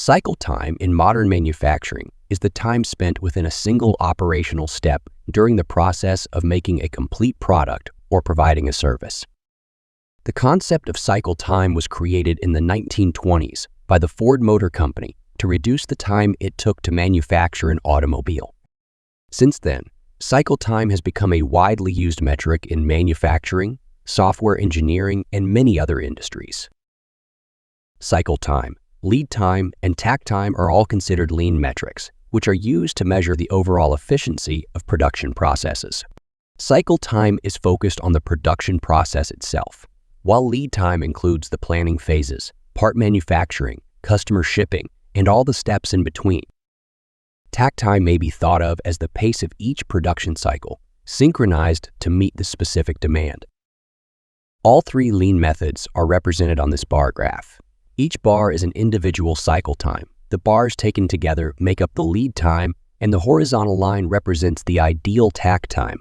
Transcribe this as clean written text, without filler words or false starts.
Cycle time in modern manufacturing is the time spent within a single operational step during the process of making a complete product or providing a service. The concept of cycle time was created in the 1920s by the Ford Motor Company to reduce the time it took to manufacture an automobile. Since then, cycle time has become a widely used metric in manufacturing, software engineering, and many other industries. Cycle time, lead time, and takt time are all considered lean metrics, which are used to measure the overall efficiency of production processes. Cycle time is focused on the production process itself, while lead time includes the planning phases, part manufacturing, customer shipping, and all the steps in between. Takt time may be thought of as the pace of each production cycle, synchronized to meet the specific demand. All three lean methods are represented on this bar graph. Each bar is an individual cycle time. The bars taken together make up the lead time, and the horizontal line represents the ideal takt time.